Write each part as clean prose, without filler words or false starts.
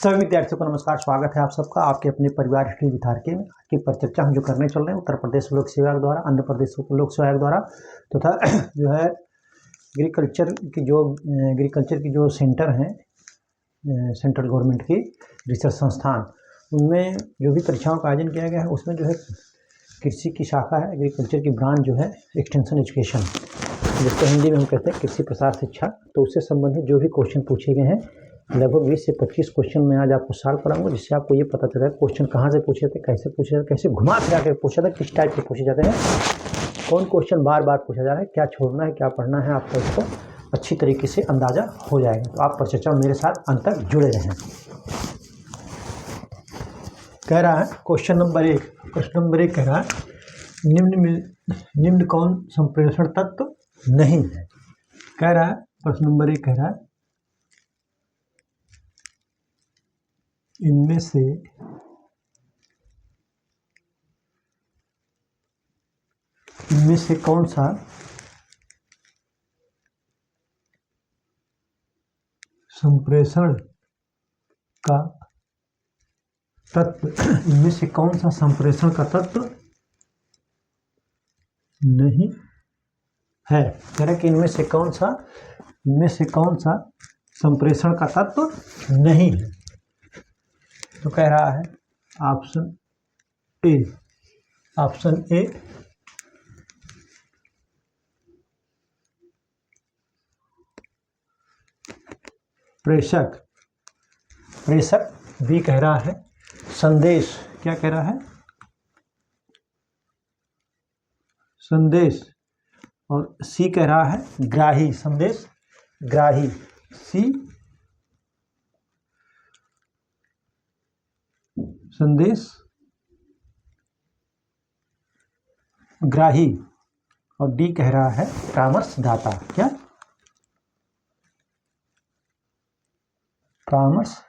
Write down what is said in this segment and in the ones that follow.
सभी विद्यार्थियों को नमस्कार। स्वागत है आप सबका आपके अपने परिवार हिस्ट्री विद्यार्थी में। आज की परिचर्चा हम जो करने चल रहे हैं उत्तर प्रदेश लोक सेवा आयोग द्वारा, अन्य प्रदेशों के लोक सेवा आयोग द्वारा तथा जो है एग्रीकल्चर की जो सेंटर हैं, सेंट्रल गवर्नमेंट की रिसर्च संस्थान, उनमें जो भी परीक्षाओं का आयोजन किया गया है उसमें जो है कृषि की शाखा है, एग्रीकल्चर की ब्रांच जो है एक्सटेंशन एजुकेशन, जिसको हिंदी में हम कहते हैं कृषि प्रसार शिक्षा। तो उससे संबंधित जो भी क्वेश्चन पूछे गए हैं, लगभग 20 से 25 क्वेश्चन मैं आज आपको सॉल्व कराऊंगा, जिससे आपको ये पता चलेगा क्वेश्चन कहाँ से पूछे थे, कैसे पूछे जाते, कैसे घुमा फिरा के पूछा था, किस टाइप के पूछे जाते हैं, कौन क्वेश्चन बार बार पूछा जा रहा है, क्या छोड़ना है क्या पढ़ना है, आपको इसको अच्छी तरीके से अंदाजा हो जाएगा। तो आप परिचर्चा मेरे साथ अंत तक जुड़े रहें। कह रहा है क्वेश्चन नंबर 1 कह रहा है निम्न कौन संप्रेषण तत्व नहीं है। कह रहा है प्रश्न नंबर 1 कह रहा है इनमें से कौन सा संप्रेषण का तत्व इनमें से कौन सा संप्रेषण का तत्व नहीं है। कह रहा है कि इनमें से कौन सा संप्रेषण का तत्व नहीं है। तो कह रहा है ऑप्शन ए प्रेषक, बी कह रहा है संदेश, क्या कह रहा है संदेश, और सी कह रहा है ग्राही, संदेश ग्राही, सी संदेश ग्राही, और डी कह रहा है परामर्शदाता। क्या परामर्शदाता।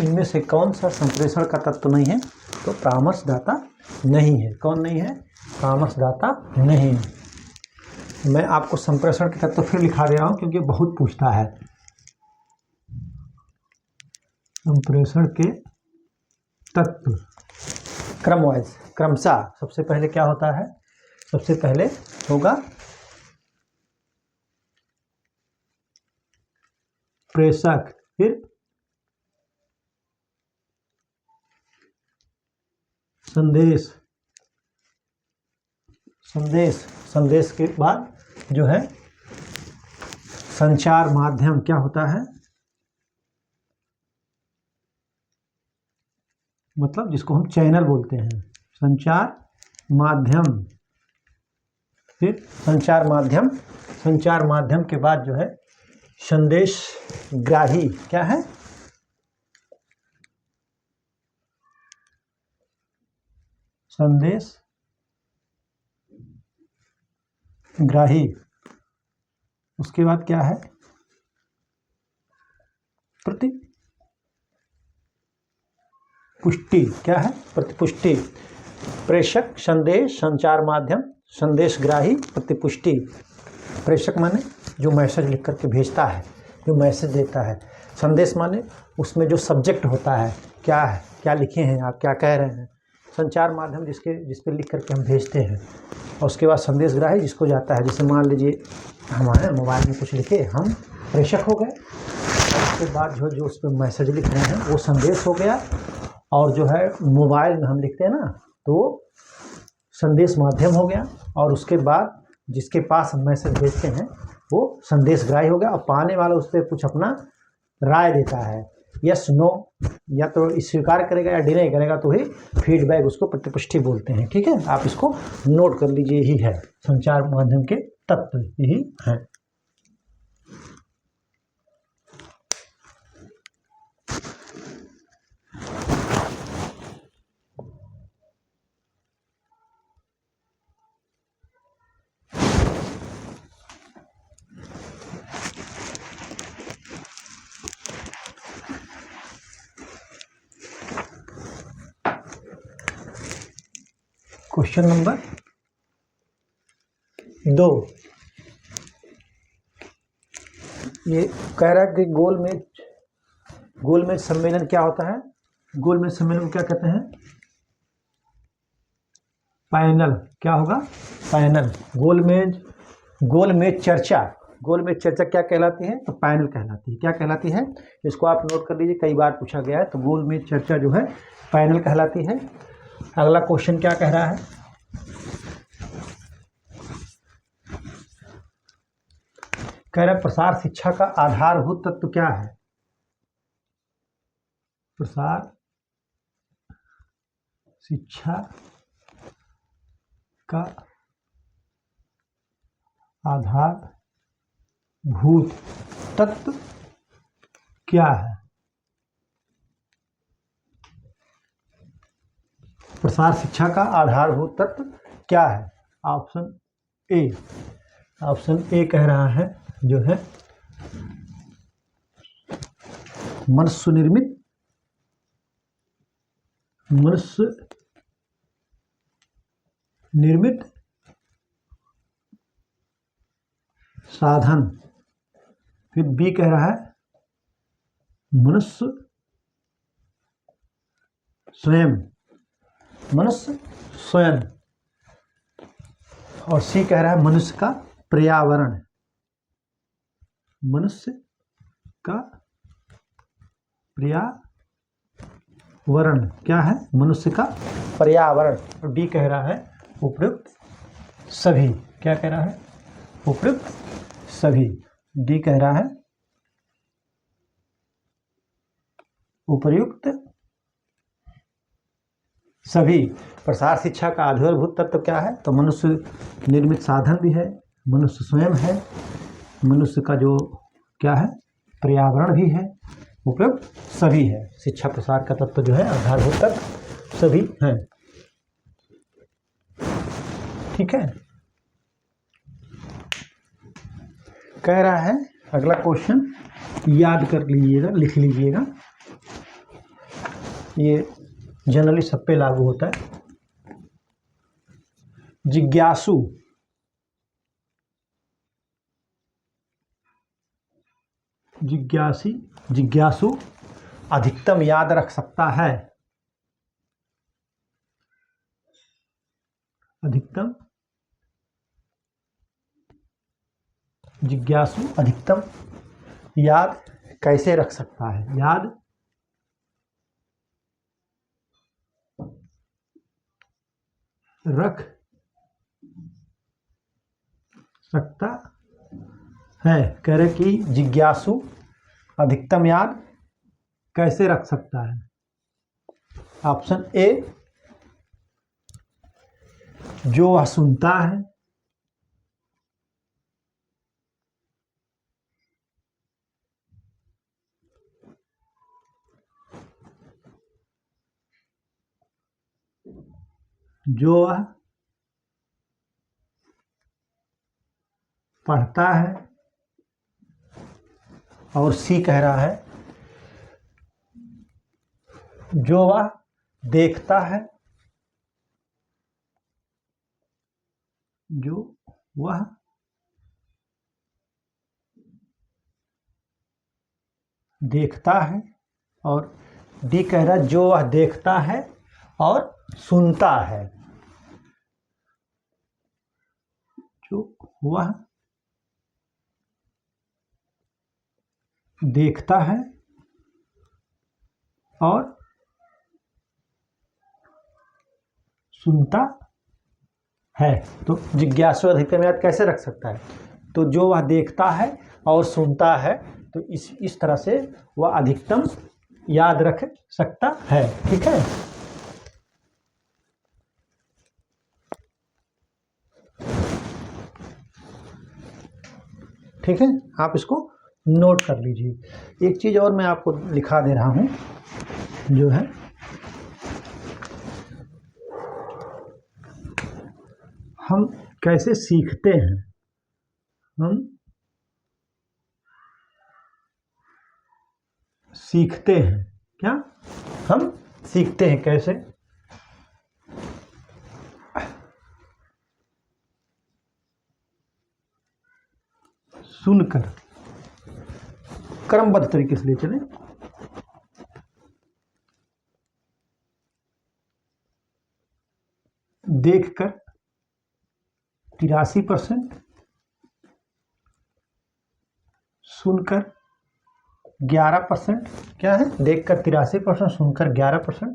इनमें से कौन सा संप्रेषण का तत्व नहीं है? तो परामर्शदाता नहीं है। कौन नहीं है? परामर्शदाता नहीं है। मैं आपको संप्रेषण के तत्व फिर लिखा दे रहा हूं क्योंकि बहुत पूछता है। संप्रेषण के तत्व क्रमवाइज, क्रमशः। सबसे पहले क्या होता है? सबसे पहले होगा प्रेषक, फिर संदेश के बाद जो है संचार माध्यम। क्या होता है? मतलब जिसको हम चैनल बोलते हैं, संचार माध्यम। फिर संचार माध्यम के बाद जो है संदेश ग्राही। क्या है? संदेश ग्राही। उसके बाद क्या है? प्रतिपुष्टि। क्या है? प्रतिपुष्टि। प्रेषक, संदेश, संचार माध्यम, संदेश ग्राही, प्रतिपुष्टि। प्रेषक माने जो मैसेज लिख करके भेजता है, जो मैसेज देता है। संदेश माने उसमें जो सब्जेक्ट होता है, क्या है, क्या लिखे हैं आप, क्या कह रहे हैं। संचार माध्यम जिस पे लिख करके हम भेजते हैं। और उसके बाद संदेश ग्राही जिसको जाता है, जैसे मान लीजिए हमारे मोबाइल में कुछ लिखे, हम प्रेषक हो गए, और उसके बाद जो उस पर मैसेज लिख रहे हैं वो संदेश हो गया, और जो है मोबाइल में हम लिखते हैं ना, तो संदेश माध्यम हो गया, और उसके बाद जिसके पास हम मैसेज भेजते हैं वो संदेश ग्राही हो गया, और पाने वाला उस पर कुछ अपना राय देता है, यस नो, या तो स्वीकार करेगा या डिनाई करेगा, तो ही फीडबैक, उसको प्रतिपुष्टि बोलते हैं। ठीक है, आप इसको नोट कर लीजिए। यही है संचार माध्यम के तत्व, यही है। क्वेश्चन नंबर 2, ये कह रहा है कि गोल में गोलमेज सम्मेलन क्या होता है? गोलमेज सम्मेलन को क्या कहते हैं? पैनल। क्या होगा? पैनल। गोलमेज चर्चा, गोलमेज चर्चा क्या कहलाती है? तो पैनल कहलाती है। क्या कहलाती है? इसको आप नोट कर लीजिए, कई बार पूछा गया है। तो गोलमेज चर्चा जो है पैनल कहलाती है। अगला क्वेश्चन क्या कह रहा है? कह रहा है प्रसार शिक्षा का आधारभूत तत्व क्या है? प्रसार शिक्षा का आधारभूत तत्व क्या है? प्रसार शिक्षा का आधारभूत तत्व क्या है? ऑप्शन ए कह रहा है जो है मनुष्य निर्मित साधन। फिर बी कह रहा है मनुष्य स्वयं, और सी कह रहा है मनुष्य का पर्यावरण। मनुष्य का पर्यावरण क्या है? मनुष्य का पर्यावरण। और डी कह रहा है उपयुक्त सभी। क्या कह रहा है? उपयुक्त सभी। डी कह रहा है उपयुक्त सभी। प्रसार शिक्षा का आधारभूत तत्व क्या है? तो मनुष्य निर्मित साधन भी है, मनुष्य स्वयं है, मनुष्य का जो क्या है पर्यावरण भी है, उपयुक्त सभी है। शिक्षा प्रसार का तत्व जो है आधारभूत तत्व सभी हैं। ठीक है। कह रहा है अगला क्वेश्चन याद कर लीजिएगा, लिख लीजिएगा, ये जनरली सब पे लागू होता है। जिज्ञासु अधिकतम याद रख सकता है। जिज्ञासु अधिकतम याद कैसे रख सकता है? याद रख सकता है। कह रहे कि जिज्ञासु अधिकतम याद कैसे रख सकता है? ऑप्शन ए जो वह सुनता है, जो वह पढ़ता है, और सी कह रहा है जो वह देखता है, जो वह देखता है, और डी कह रहा है जो वह देखता है और सुनता है। जो वह देखता है और सुनता है। तो जिज्ञासु अधिकतम याद कैसे रख सकता है? तो जो वह देखता है और सुनता है, तो इस तरह से वह अधिकतम याद रख सकता है। ठीक है। ठीक है, आप इसको नोट कर लीजिए। एक चीज़ और मैं आपको लिखा दे रहा हूँ, जो है हम कैसे सीखते हैं। हम सीखते हैं क्या? हम सीखते हैं कैसे? सुनकर। क्रमबद्ध तरीके से ले चलें। देखकर 83%, सुनकर 11%। क्या है? देखकर 83%, सुनकर 11%,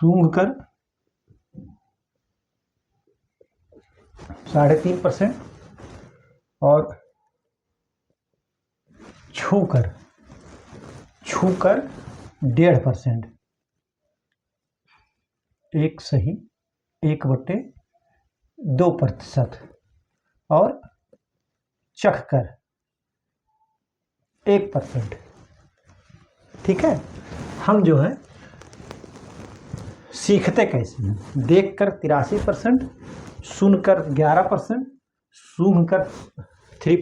सूंघकर 3.5% और छूकर 1.5%। एक सही 1/2% और चखकर 1%। ठीक है, हम जो है सीखते कैसे हैं? देखकर 83%, सुनकर 11%, सूंघकर 3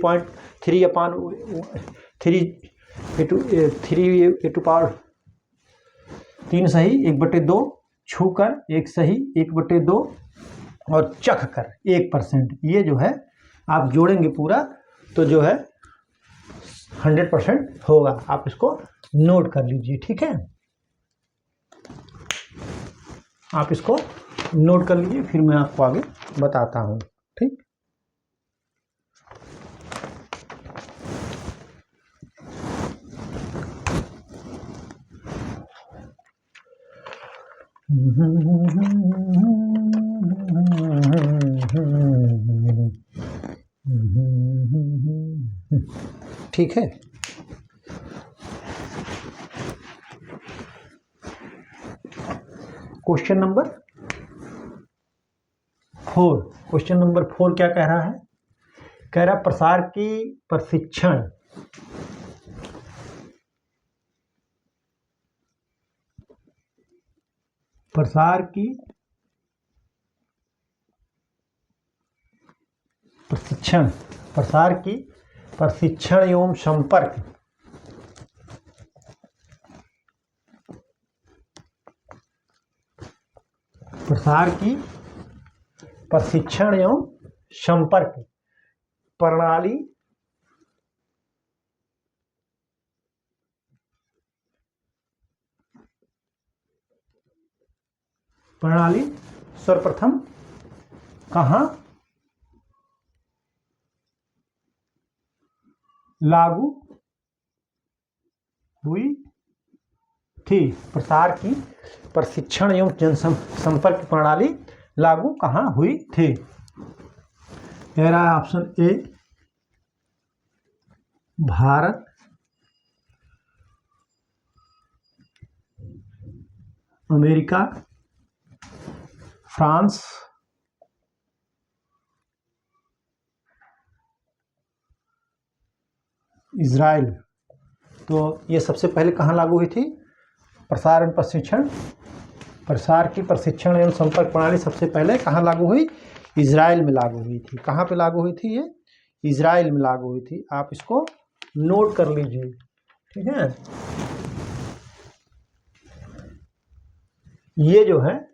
सही 1/2, छूकर 1 सही 1/2 और चखकर 1%। ये जो है आप जोड़ेंगे पूरा तो जो है 100% होगा। आप इसको नोट कर लीजिए। ठीक है, आप इसको नोट कर लीजिए, फिर मैं आपको आगे बताता हूँ। ठीक, ठीक है। क्वेश्चन नंबर 4, क्वेश्चन नंबर 4 क्या कह रहा है? कह रहा प्रसार की प्रशिक्षण एवं संपर्क प्रणाली सर्वप्रथम कहाँ लागू हुई थी? प्रसार की प्रशिक्षण एवं जनसंपर्क प्रणाली लागू कहाँ हुई थी? कह रहा है option A Bharat, America, France, Israel. तो ये सबसे पहले कहाँ लागू हुई थी? प्रसार की प्रशिक्षण एवं संपर्क प्रणाली सबसे पहले कहाँ लागू हुई? इजराइल में लागू हुई थी। कहाँ पे लागू हुई थी? ये इजराइल में लागू हुई थी। आप इसको नोट कर लीजिए। ठीक है, ये जो है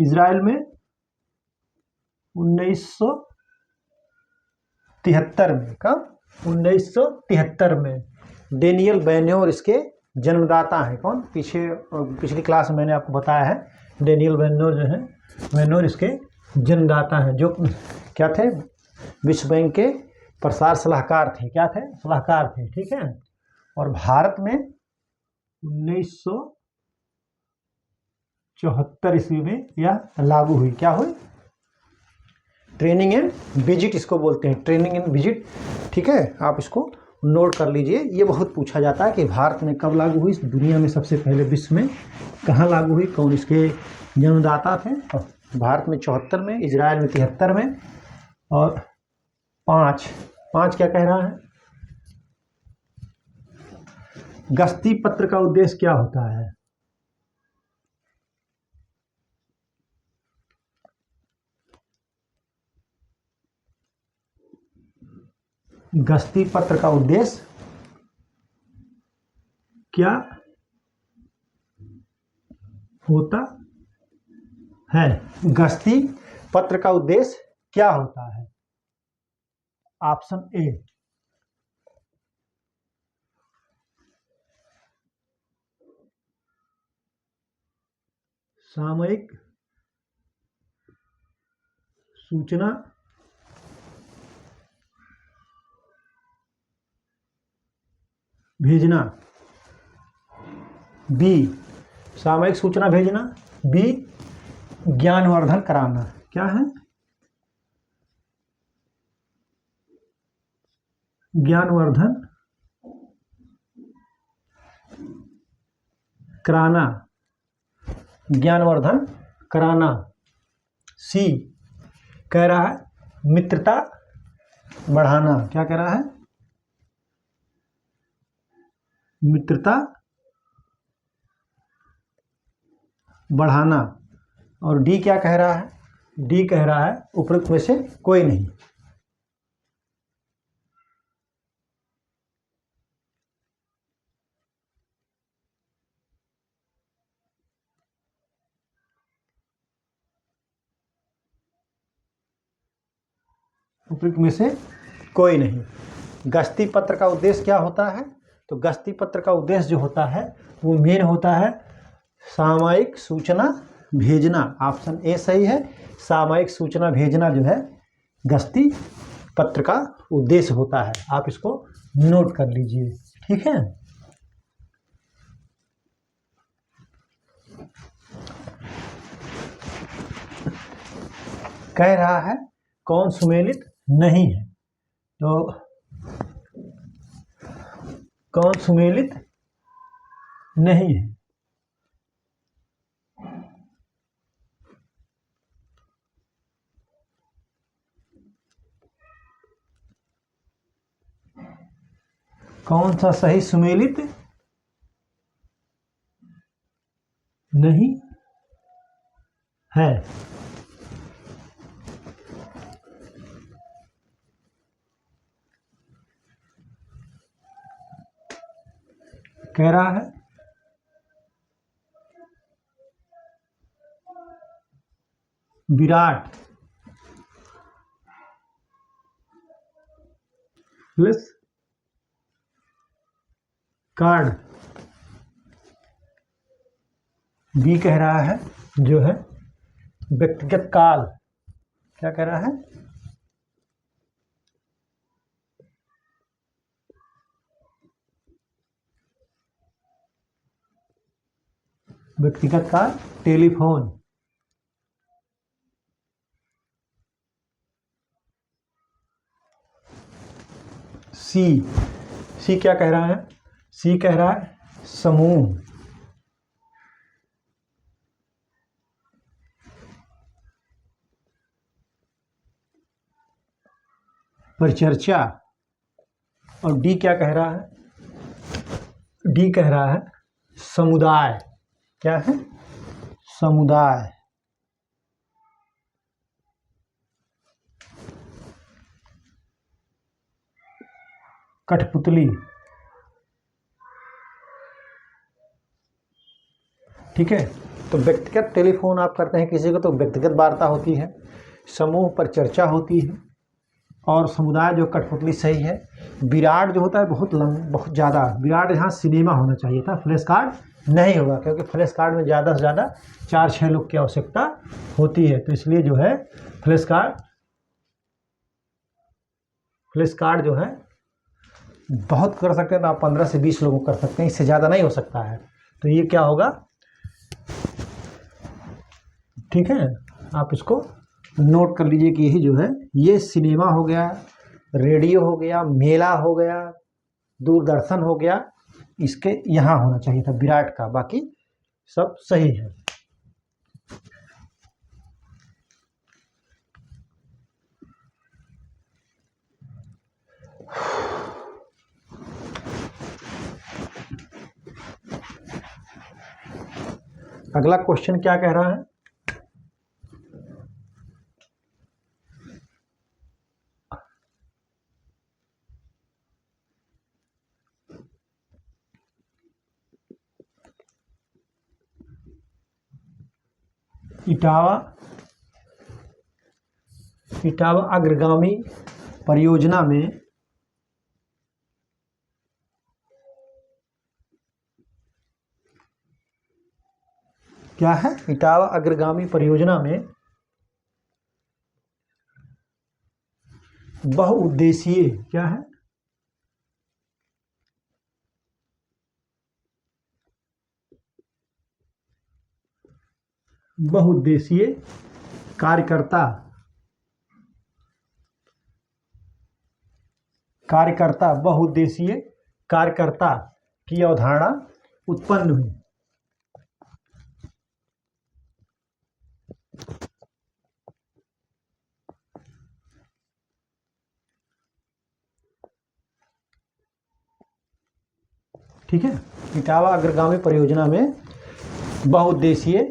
इजराइल में 1973 में। कब? 1973 में। डेनियल बेन्योर इसके जन्मदाता हैं। कौन? पिछली क्लास में मैंने आपको बताया है, डेनियल बेन्योर जो है, बेन्योर इसके जन्मदाता हैं, जो क्या थे? विश्व बैंक के प्रसार सलाहकार थे। क्या थे? सलाहकार थे। ठीक है, और भारत में 1974 ईस्वी में यह लागू हुई। क्या हुई? ट्रेनिंग एंड विजिट इसको बोलते हैं, ट्रेनिंग एंड विजिट। ठीक है, आप इसको नोट कर लीजिए। ये बहुत पूछा जाता है कि भारत में कब लागू हुई, दुनिया में सबसे पहले विश्व में कहाँ लागू हुई, कौन इसके जन्मदाता थे? भारत में 74 में, इजराइल में 73 में, और 5 क्या कह रहा है? गस्ती पत्र का उद्देश्य क्या होता है? गस्ती पत्र का उद्देश्य क्या होता है? गस्ती पत्र का उद्देश्य क्या होता है? ऑप्शन ए सामयिक सूचना भेजना। बी, सामयिक सूचना भेजना। बी, ज्ञानवर्धन कराना। क्या है? ज्ञानवर्धन कराना, ज्ञानवर्धन कराना। सी कह रहा है मित्रता बढ़ाना। क्या कह रहा है? मित्रता बढ़ाना। और डी क्या कह रहा है? डी कह रहा है उपरोक्त में से कोई नहीं। उपरोक्त में से कोई नहीं। गस्ती पत्र का उद्देश्य क्या होता है? तो गस्ती पत्र का उद्देश्य जो होता है वो मेन होता है सामयिक सूचना भेजना। ऑप्शन ए सही है। सामयिक सूचना भेजना जो है गस्ती पत्र का उद्देश्य होता है। आप इसको नोट कर लीजिए, ठीक है। कह रहा है कौन सुमेलित नहीं है? तो कौन सुमेलित नहीं है? कौन सा सही सुमेलित नहीं है? कह रहा है विराट प्लस कार्ड। बी कह रहा है जो है व्यक्तिगत काल। क्या कह रहा है? व्यक्तिगत काल टेलीफोन। सी, सी क्या कह रहा है? सी कह रहा है समूह। परिचर्चा। और डी क्या कह रहा है? डी कह रहा है समुदाय। क्या है? समुदाय। कठपुतली। ठीक है। तो व्यक्तिगत टेलीफोन आप करते हैं किसी को तो व्यक्तिगत वार्ता होती है, समूह पर चर्चा होती है, और समुदाय जो कठपुतली सही है। विराट जो होता है बहुत ज़्यादा। विराट यहाँ सिनेमा होना चाहिए था, फ्लैश कार्ड नहीं होगा, क्योंकि फ्लैश कार्ड में ज़्यादा से ज़्यादा 4-6 लोग की आवश्यकता होती है। तो इसलिए जो है फ्लैश कार्ड जो है बहुत कर सकते हैं, तो आप 15 से 20 लोगों कर सकते हैं, इससे ज़्यादा नहीं हो सकता है। तो ये क्या होगा? ठीक है, आप इसको नोट कर लीजिए कि यही जो है ये सिनेमा हो गया, रेडियो हो गया, मेला हो गया, दूरदर्शन हो गया, इसके यहाँ होना चाहिए था विराट का। बाकी सब सही है। अगला क्वेश्चन क्या कह रहा है? इटावा अग्रगामी परियोजना में क्या है, इटावा अग्रगामी परियोजना में बहुउद्देशीय क्या है, बहुउद्देशीय कार्यकर्ता बहुउद्देशीय कार्यकर्ता की अवधारणा उत्पन्न हुई। ठीक है, इटावा अग्रगामी परियोजना में बहुउद्देशीय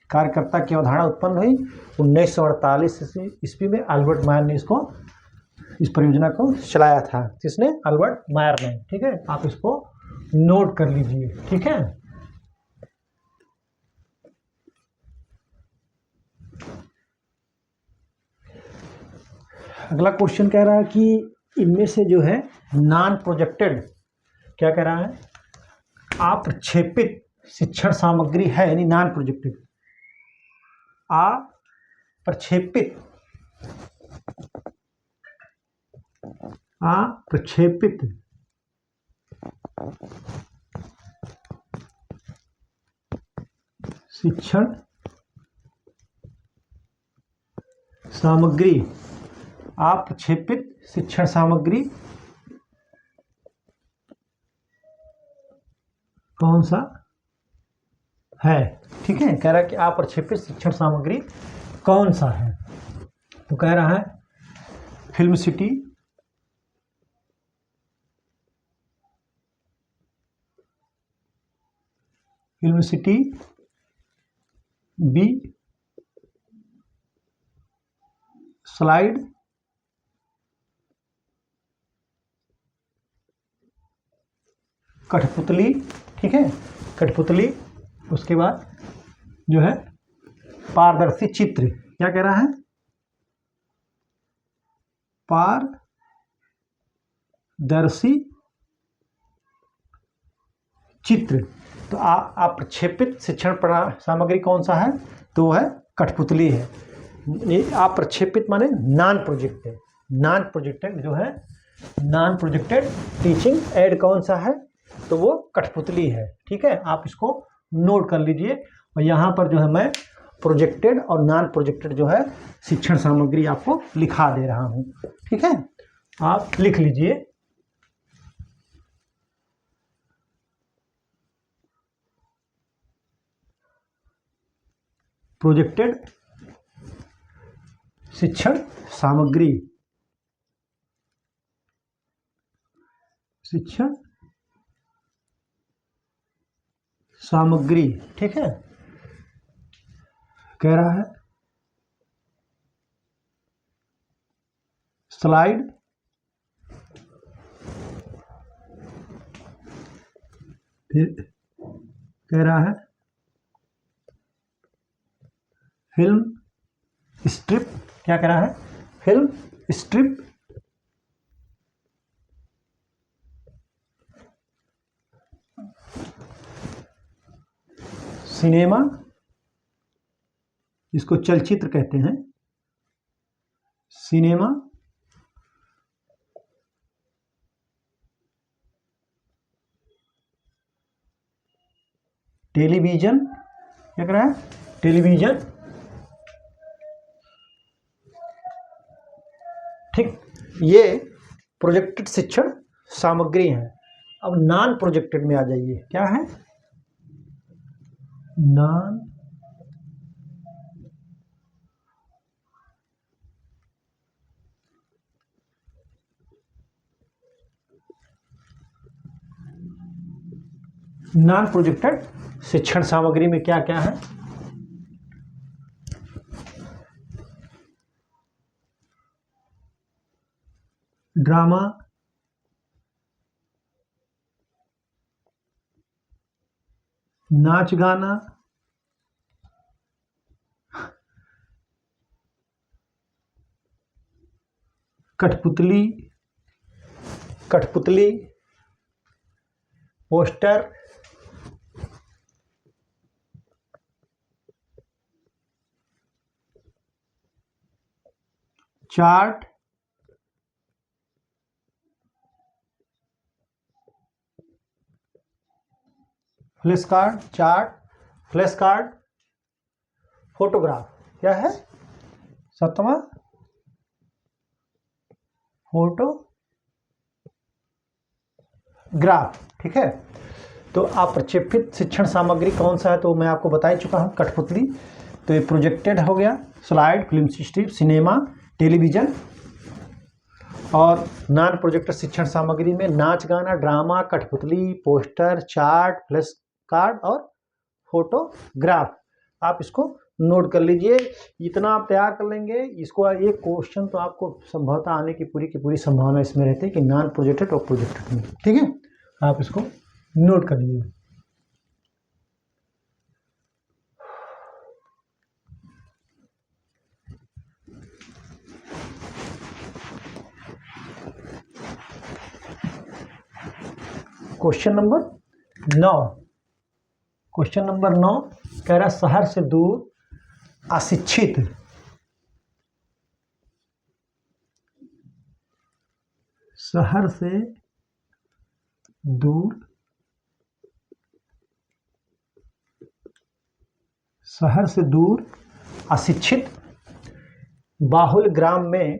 कार्यकर्ता की अवधारणा उत्पन्न हुई। 1948 ईस्वी में अल्बर्ट मायर ने इस परियोजना को चलाया था। किसने? अल्बर्ट मायर ने। ठीक है, आप इसको नोट कर लीजिए। ठीक है, अगला क्वेश्चन कह रहा है कि इनमें से जो है नॉन प्रोजेक्टेड, क्या कह रहा है, अप्रक्षेपित शिक्षण सामग्री है, यानी नॉन प्रोजेक्टेड, अप्रक्षेपित शिक्षण सामग्री, अप्रक्षेपित शिक्षण सामग्री कौन सा है। ठीक है, कह रहा है कि अप्रक्षेपित शिक्षण सामग्री कौन सा है, तो कह रहा है फिल्म सिटी, बी स्लाइड, कठपुतली। ठीक है, कठपुतली, उसके बाद जो है पारदर्शी चित्र। क्या कह रहा है, पारदर्शी चित्र। तो अप्रक्षेपित शिक्षण सामग्री कौन सा है, तो वह है कठपुतली है। ये अप्रक्षेपित माने नॉन प्रोजेक्टेड, नॉन प्रोजेक्टेड जो है, नॉन प्रोजेक्टेड टीचिंग एड कौन सा है, तो वो कठपुतली है। ठीक है, आप इसको नोट कर लीजिए। और यहाँ पर जो है मैं प्रोजेक्टेड और नॉन प्रोजेक्टेड जो है शिक्षण सामग्री आपको लिखा दे रहा हूँ। ठीक है, आप लिख लीजिए। प्रोजेक्टेड शिक्षण सामग्री, शिक्षण सामग्री। ठीक है, कह रहा है स्लाइड, फिर कह रहा है फिल्म स्ट्रिप। क्या कह रहा है, फिल्म स्ट्रिप, सिनेमा, इसको चलचित्र कहते हैं, सिनेमा, टेलीविजन। क्या कह रहा है, टेलीविजन। ठीक, ये प्रोजेक्टेड शिक्षण सामग्री है। अब नॉन प्रोजेक्टेड में आ जाइए। क्या है, नॉन प्रोजेक्टेड शिक्षण सामग्री में क्या क्या है, ड्रामा, नाच गाना, कठपुतली, poster, chart, flash card, chart, flash card, photograph. क्या है? 7वां फोटोग्राफ। ठीक है। तो अप्रक्षेपित शिक्षण सामग्री कौन सा है? तो मैं आपको बता ही चुका हूँ, कठपुतली। तो ये प्रोजेक्टेड हो गया, slide, film strip, cinema, television. और नॉन प्रोजेक्टर शिक्षण सामग्री में नाच गाना, ड्रामा, कठपुतली, पोस्टर, चार्ट, फ्लैश कार्ड और फोटोग्राफ। आप इसको नोट कर लीजिए। इतना आप तैयार कर लेंगे, इसको एक क्वेश्चन तो आपको संभवतः आने की पूरी संभावना इसमें रहती है कि नॉन प्रोजेक्टेड और प्रोजेक्टेड में। ठीक है, आप इसको नोट कर लीजिए। क्वेश्चन नंबर 9 कह रहा शहर से दूर अशिक्षित शहर से दूर अशिक्षित बाहुल ग्राम में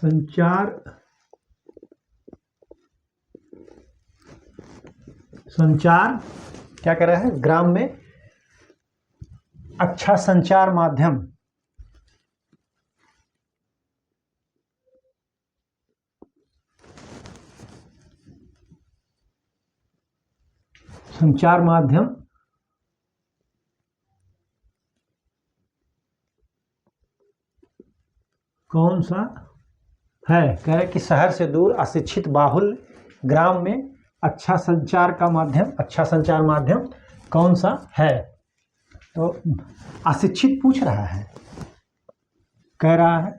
संचार क्या कर रहा है? ग्राम में अच्छा संचार माध्यम कौन सा है? कह रहे कि शहर से दूर अशिक्षित बाहुल ग्राम में अच्छा संचार माध्यम कौन सा है? तो अशिक्षित पूछ रहा है, कह रहा है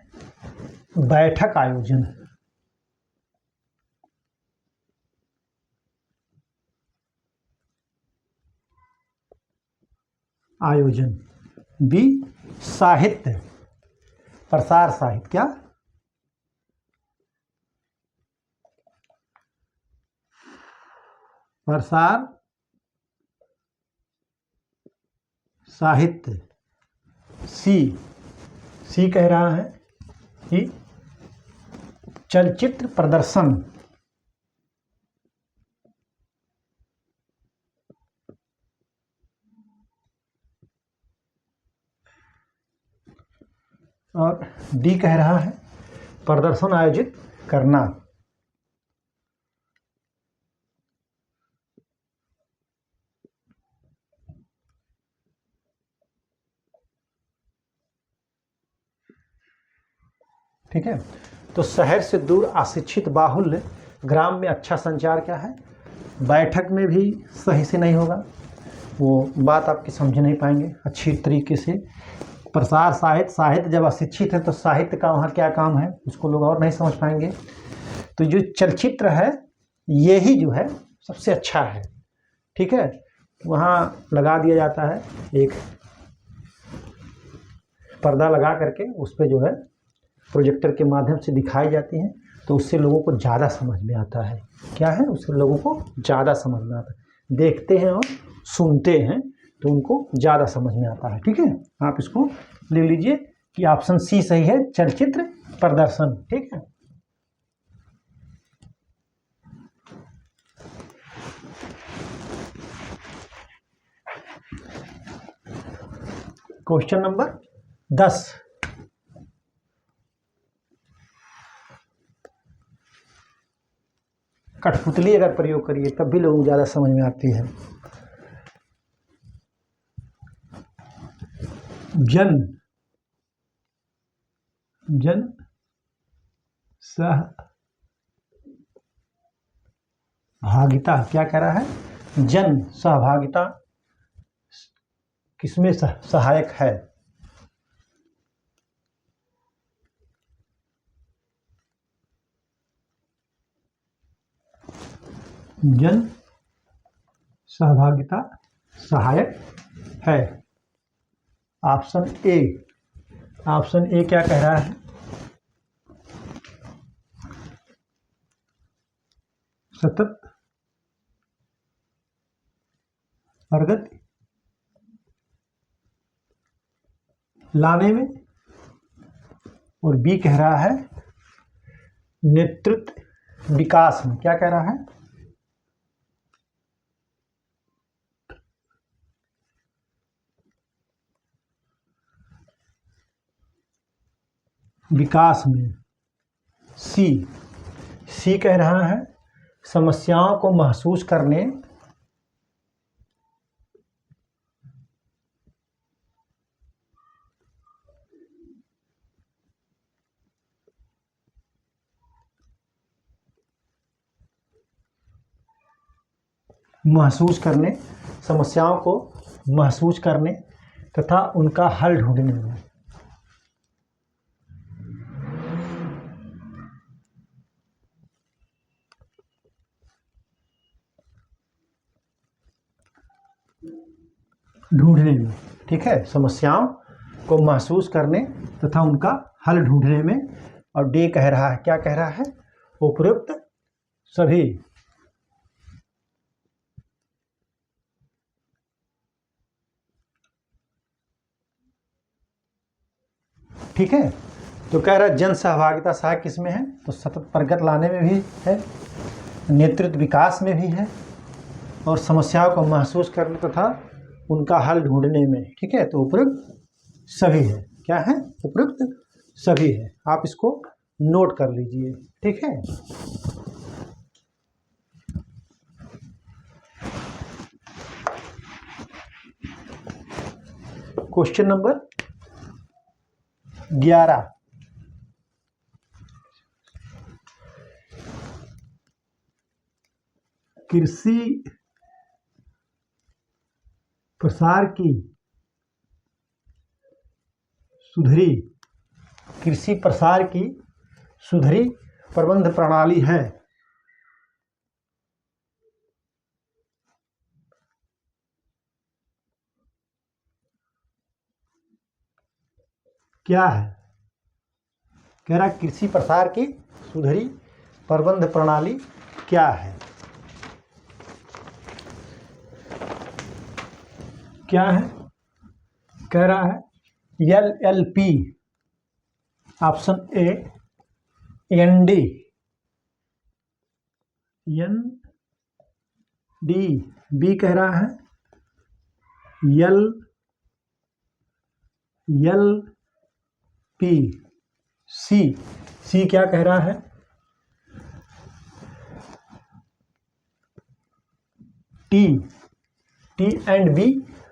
बैठक आयोजन। बी साहित्य, प्रसार साहित्य। क्या? प्रसार साहित्य। सी कह रहा है कि चलचित्र प्रदर्शन। और डी कह रहा है प्रदर्शन आयोजित करना। ठीक है। तो शहर से दूर अशिक्षित बाहुल्य ग्राम में अच्छा संचार क्या है? बैठक में भी सही से नहीं होगा, वो बात आपकी समझ नहीं पाएंगे अच्छी तरीके से। प्रसार साहित्य जब अशिक्षित है तो साहित्य का वहाँ क्या काम है, उसको लोग और नहीं समझ पाएंगे। तो जो चलचित्र है यही जो है सबसे अच्छा है। ठीक है, वहाँ लगा दिया जाता है, एक पर्दा लगा करके उस पर जो है प्रोजेक्टर के माध्यम से दिखाई जाती हैं, तो उससे लोगों को ज़्यादा समझ में आता है। क्या है? उससे लोगों को ज़्यादा समझ में आता है। देखते हैं और सुनते हैं तो उनको ज़्यादा समझ में आता है। ठीक है, आप इसको ले लीजिए कि ऑप्शन सी सही है, चलचित्र प्रदर्शन। ठीक है। क्वेश्चन नंबर 10 कठपुतली अगर प्रयोग करिए तब भी लोगों को ज़्यादा समझ में आती है। जन सहभागिता क्या कह रहा है? जन सहभागिता किसमें सहायक है? जन सहभागिता सहायक है। ऑप्शन ए क्या कह रहा है? सतत प्रगति लाने में, और बी कह रहा है नेतृत्व विकास में। क्या कह रहा है? विकास में। सी कह रहा है समस्याओं को महसूस करने, समस्याओं को महसूस करने तथा उनका हल ढूंढने में। ठीक है, समस्याओं को महसूस करने तथा उनका हल ढूंढने में। और डी कह रहा है, क्या कह रहा है? उपयुक्त सभी। ठीक है, तो कह रहा है जन सहभागिता सहायक किसमें है? तो सतत प्रगति लाने में भी है, नेतृत्व विकास में भी है, और समस्याओं को महसूस करने तथा उनका हल ढूंढने में। ठीक है, तो उपयुक्त सभी है। क्या है? उपयुक्त सभी है। आप इसको नोट कर लीजिए। ठीक है, क्वेश्चन नंबर 11। कृषि प्रसार की सुधरी प्रबंध प्रणाली है। क्या है? कह रहा कृषि प्रसार की सुधरी प्रबंध प्रणाली क्या है? क्या है? कह रहा है LLP, option A ND, B कह रहा है LP, सी क्या कह रहा है? T&B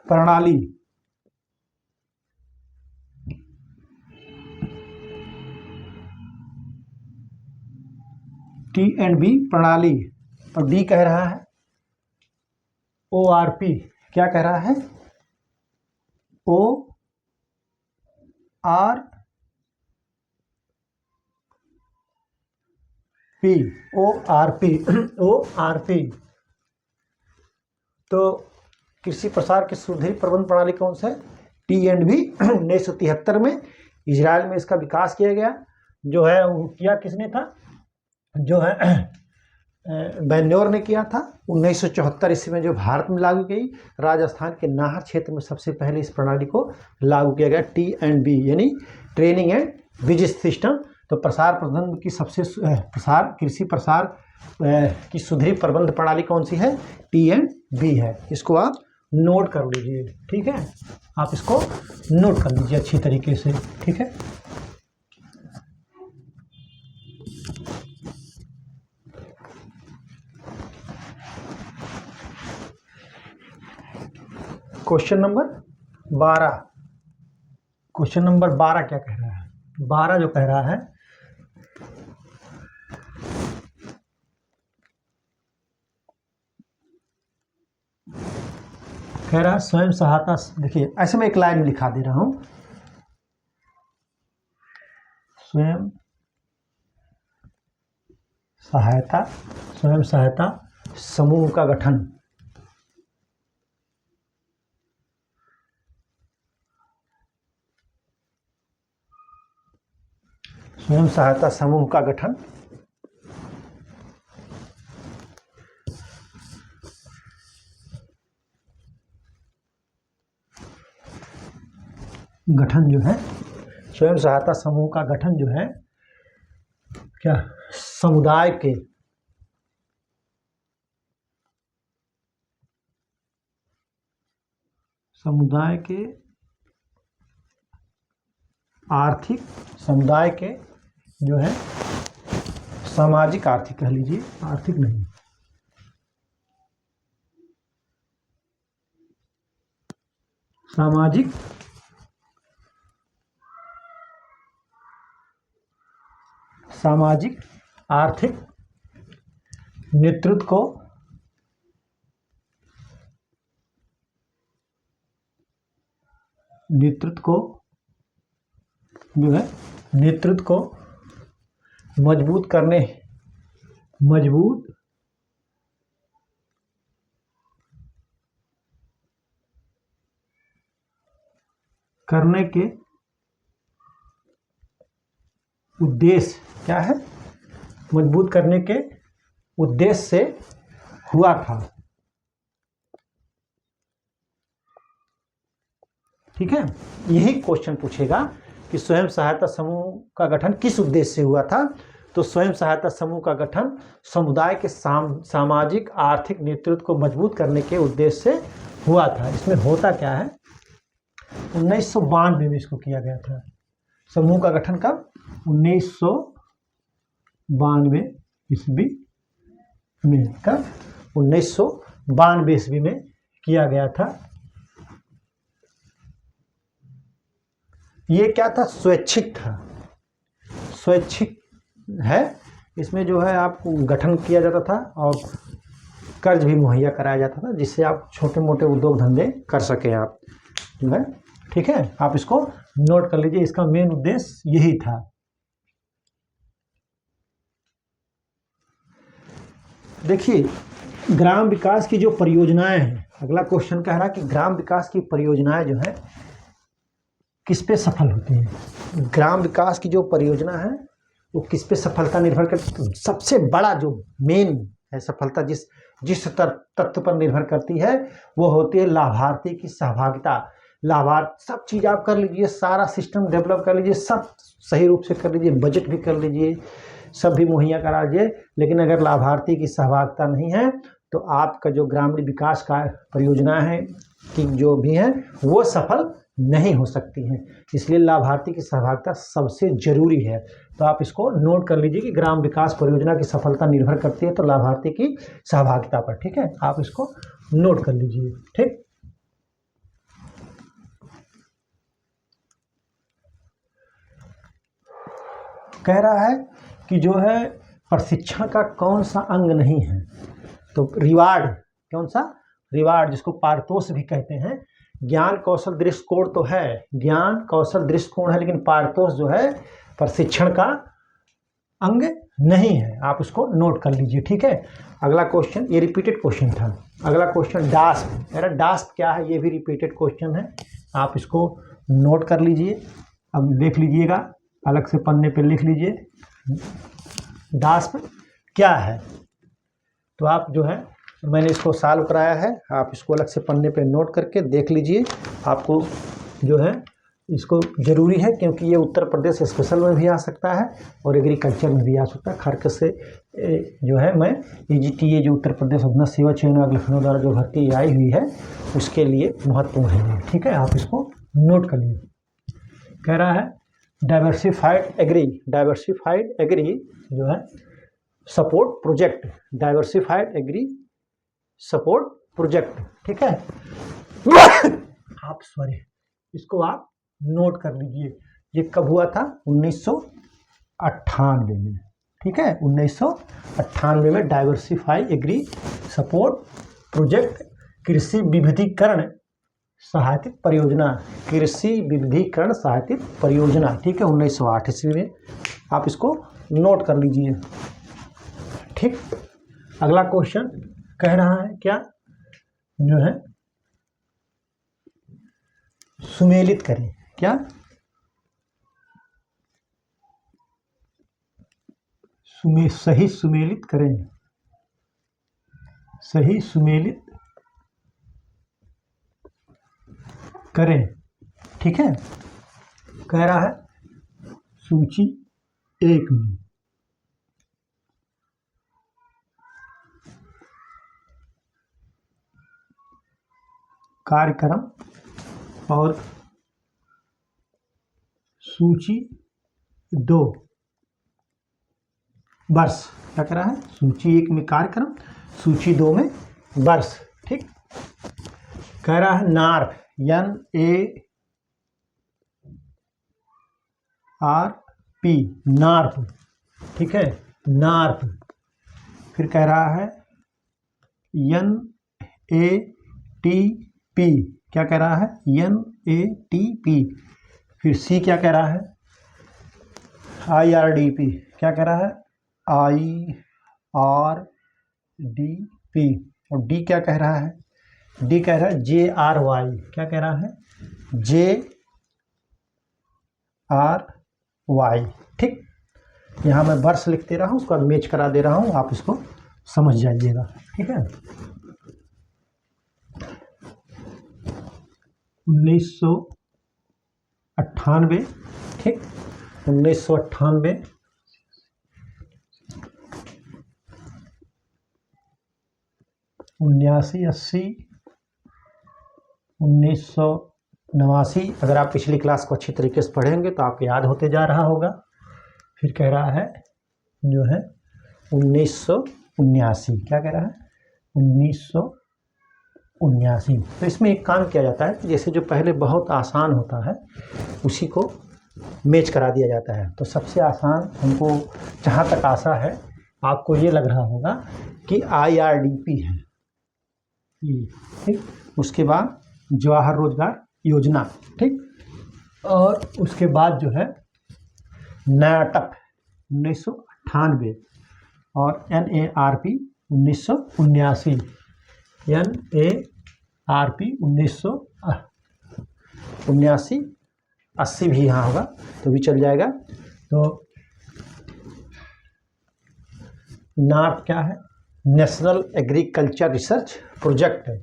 प्रणाली। T&B प्रणाली। और डी कह रहा है ORP। क्या कह रहा है? ORP। तो कृषि प्रसार की सुधरी प्रबंध प्रणाली कौन सा है? T&B। 1973 में इजराइल में इसका विकास किया गया। जो है वो किया किसने था? जो है बैन्योर ने किया था। 1974 ईस्वी में जो भारत में लागू की, राजस्थान के नाहर क्षेत्र में सबसे पहले इस प्रणाली को लागू किया गया। T&B यानी ट्रेनिंग एंड बिजनेस सिस्टम। तो प्रसार प्रबंध की कृषि प्रसार की सुधरी प्रबंध प्रणाली कौन सी है? T&B है। इसको आप नोट कर लीजिए। ठीक है, आप इसको नोट कर लीजिए अच्छी तरीके से। ठीक है, क्वेश्चन नंबर 12। क्वेश्चन नंबर 12 क्या कह रहा है? 12 जो कह रहा है स्वयं सहायता। देखिए ऐसे मैं एक लाइन लिखा दे रहा हूं, स्वयं सहायता समूह का गठन। स्वयं सहायता समूह का गठन जो है, स्वयं सहायता समूह का गठन जो है क्या, समुदाय के आर्थिक, समुदाय के जो है सामाजिक आर्थिक कह लीजिए, आर्थिक नहीं, सामाजिक आर्थिक नेतृत्व को जो है नेतृत्व को मजबूत करने के उद्देश्य क्या है, मजबूत करने के उद्देश्य से हुआ था। ठीक है, यही क्वेश्चन पूछेगा कि स्वयं सहायता समूह का गठन किस उद्देश्य से हुआ था। तो स्वयं सहायता समूह का गठन समुदाय के सामाजिक आर्थिक नेतृत्व को मजबूत करने के उद्देश्य से हुआ था। इसमें होता क्या है, 1992 में इसको किया गया था। समूह का गठन कब, 1992 ईस्वी में, कब 1992 ईस्वी में किया गया था। ये क्या था, स्वैच्छिक था, स्वैच्छिक है। इसमें जो है आपको गठन किया जाता था और कर्ज भी मुहैया कराया जाता था, जिससे आप छोटे मोटे उद्योग धंधे कर सके आप जो है। ठीक है, आप इसको नोट कर लीजिए, इसका मेन उद्देश्य यही था। देखिए, ग्राम विकास की जो परियोजनाएं हैं, अगला क्वेश्चन कह रहा है कि ग्राम विकास की परियोजनाएं जो है किस पे सफल होती हैं। ग्राम विकास की जो परियोजना है वो किस पे सफलता निर्भर करती है। सबसे बड़ा जो मेन है सफलता जिस तत्व पर निर्भर करती है वो होती है लाभार्थी की सहभागिता। लाभार्थी, सब चीज़ आप कर लीजिए, सारा सिस्टम डेवलप कर लीजिए, सब सही रूप से कर लीजिए, बजट भी कर लीजिए, सब भी मुहैया करा लीजिए, लेकिन अगर लाभार्थी की सहभागिता नहीं है तो आपका जो ग्रामीण विकास का परियोजना है कि जो भी है वो सफल नहीं हो सकती हैं। इसलिए लाभार्थी की सहभागिता सबसे जरूरी है। तो आप इसको नोट कर लीजिए कि ग्राम विकास परियोजना की सफलता निर्भर करती है तो लाभार्थी की सहभागिता पर। ठीक है, आप इसको नोट कर लीजिए। ठीक, कह रहा है कि जो है प्रशिक्षण का कौन सा अंग नहीं है, तो रिवार्ड, कौन सा, रिवार्ड, जिसको पारितोष भी कहते हैं। ज्ञान कौशल दृष्टिकोण तो है, ज्ञान कौशल दृष्टिकोण है, लेकिन पारितोष जो है प्रशिक्षण का अंग नहीं है। आप उसको नोट कर लीजिए। ठीक है, अगला क्वेश्चन, ये रिपीटेड क्वेश्चन था। अगला क्वेश्चन डास्प, अरे डास्प क्या है, ये भी रिपीटेड क्वेश्चन है, आप इसको नोट कर लीजिए। अब देख लीजिएगा, अलग से पन्ने पे लिख लीजिए डास्प क्या है। तो आप जो है, मैंने इसको सॉल्व कराया है, आप इसको अलग से पन्ने पे नोट करके देख लीजिए। आपको जो है इसको ज़रूरी है क्योंकि ये उत्तर प्रदेश स्पेशल में भी आ सकता है और एग्रीकल्चर में भी आ सकता है। खर्च से जो है मैं EGTA जो उत्तर प्रदेश अधुना सेवा चयन आयोग लखनऊ द्वारा जो भर्ती आई हुई है उसके लिए महत्वपूर्ण है। ठीक है, आप इसको नोट कर लीजिए। कह रहा है डाइवर्सिफाइड एग्री जो है support project, diversified agri support project. ठीक है, आप सॉरी, इसको आप नोट कर लीजिए। ये कब हुआ था, 1998 में। ठीक है, 1998 में डाइवर्सिफाई एग्री सपोर्ट प्रोजेक्ट, कृषि विविधीकरण सहायतित परियोजना, कृषि विविधीकरण सहायतित परियोजना। ठीक है, 1908 ईस्वी में। आप इसको नोट कर लीजिए। ठीक, अगला क्वेश्चन, कह रहा है क्या, जो है सुमेलित करें, क्या सही सुमेलित करें, सही सुमेलित करें। ठीक है, कह रहा है सूची 1 में कार्यक्रम और सूची 2 वर्ष। क्या कह रहा है, सूची 1 में कार्यक्रम, सूची 2 में वर्ष। ठीक, कह रहा है नार्प, NARP, नार्प। ठीक है, नार्प। फिर कह रहा है NATP, क्या कह रहा है, NATP। फिर C क्या कह रहा है, IRDP, क्या कह रहा है, IRDP। और D क्या कह रहा है, D कह रहा है JRY, क्या कह रहा है, JRY। ठीक, यहाँ मैं वर्ष लिख दे रहा हूँ, उसके बाद मैच करा दे रहा हूँ, आप इसको समझ जाइएगा। ठीक है, 1998। ठीक, 1998, 79, 80, 1989। अगर आप पिछली क्लास को अच्छी तरीके से पढ़ेंगे तो आपको याद होते जा रहा होगा। फिर कह रहा है जो है 1979, क्या कह रहा है, 1979। तो इसमें एक काम किया जाता है कि जैसे जो पहले बहुत आसान होता है उसी को मैच करा दिया जाता है। तो सबसे आसान हमको जहाँ तक आशा है आपको ये लग रहा होगा कि IRDP है ये। ठीक, उसके बाद जवाहर रोजगार योजना। ठीक, और उसके बाद जो है नाटप 1998 और NARP 1979, NARP 1979, 80 भी यहाँ होगा तो भी चल जाएगा। तो नार्प क्या है, नेशनल एग्रीकल्चर रिसर्च प्रोजेक्ट है,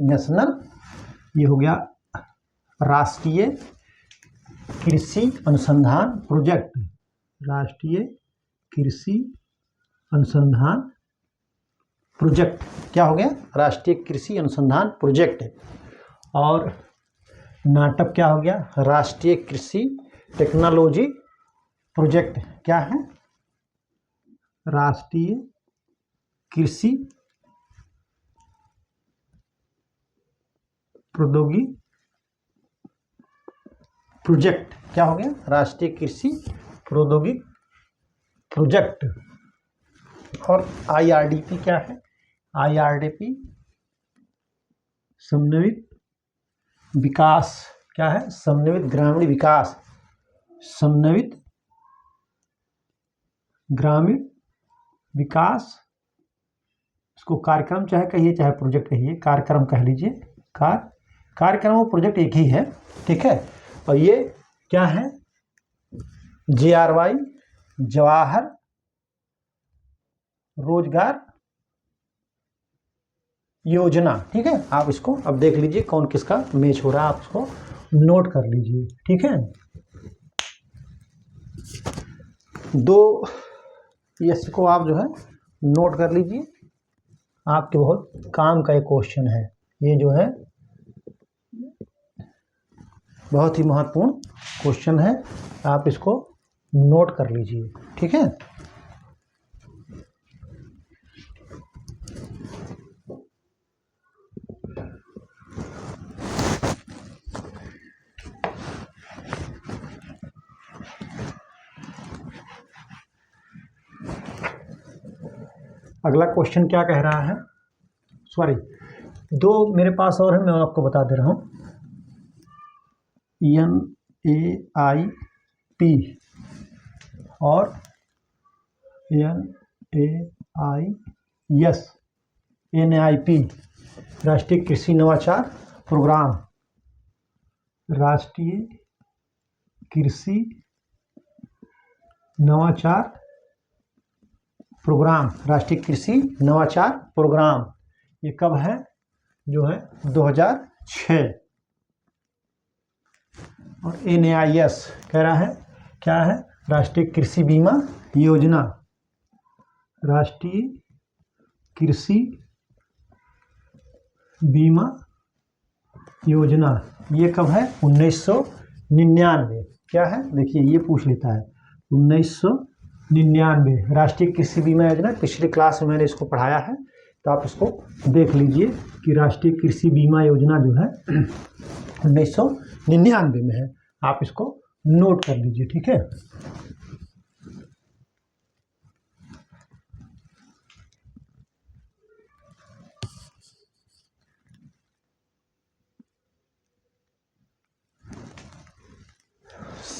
नेशनल, ये हो गया राष्ट्रीय कृषि अनुसंधान प्रोजेक्ट, राष्ट्रीय कृषि अनुसंधान प्रोजेक्ट। क्या हो गया, राष्ट्रीय कृषि अनुसंधान प्रोजेक्ट। और नाटप क्या हो गया, राष्ट्रीय कृषि टेक्नोलॉजी प्रोजेक्ट। क्या है, राष्ट्रीय कृषि प्रौद्योगिकी प्रोजेक्ट। क्या हो गया, राष्ट्रीय कृषि प्रौद्योगिकी प्रोजेक्ट। और IRDP क्या है, IRDP समन्वित विकास। क्या है, समन्वित ग्रामीण विकास, समन्वित ग्रामीण विकास। इसको कार्यक्रम चाहे कहिए चाहे प्रोजेक्ट कहिए, कार्यक्रम कह लीजिए, कार्यक्रम और प्रोजेक्ट एक ही है। ठीक है, और ये क्या है, JRY, जवाहर रोजगार योजना। ठीक है, आप इसको अब देख लीजिए कौन किसका मैच हो रहा है, आप इसको नोट कर लीजिए। ठीक है, 2 इसको आप जो है नोट कर लीजिए, आपके बहुत काम का एक क्वेश्चन है ये, जो है बहुत ही महत्वपूर्ण क्वेश्चन है, आप इसको नोट कर लीजिए। ठीक है, अगला क्वेश्चन क्या कह रहा है, सॉरी 2 मेरे पास और है, मैं आपको बता दे रहा हूँ। NAIP और NAIS NIP राष्ट्रीय कृषि नवाचार प्रोग्राम, राष्ट्रीय कृषि नवाचार प्रोग्राम, राष्ट्रीय कृषि नवाचार प्रोग्राम, ये कब है? जो है 2006। और NAIS कह रहा है क्या है? राष्ट्रीय कृषि बीमा योजना, राष्ट्रीय कृषि बीमा योजना, ये कब है? 1999। क्या है? देखिए ये पूछ लेता है 1999 राष्ट्रीय कृषि बीमा योजना। पिछली क्लास में मैंने इसको पढ़ाया है, तो आप इसको देख लीजिए कि राष्ट्रीय कृषि बीमा योजना जो है 1999 में है। आप इसको नोट कर लीजिए, ठीक है।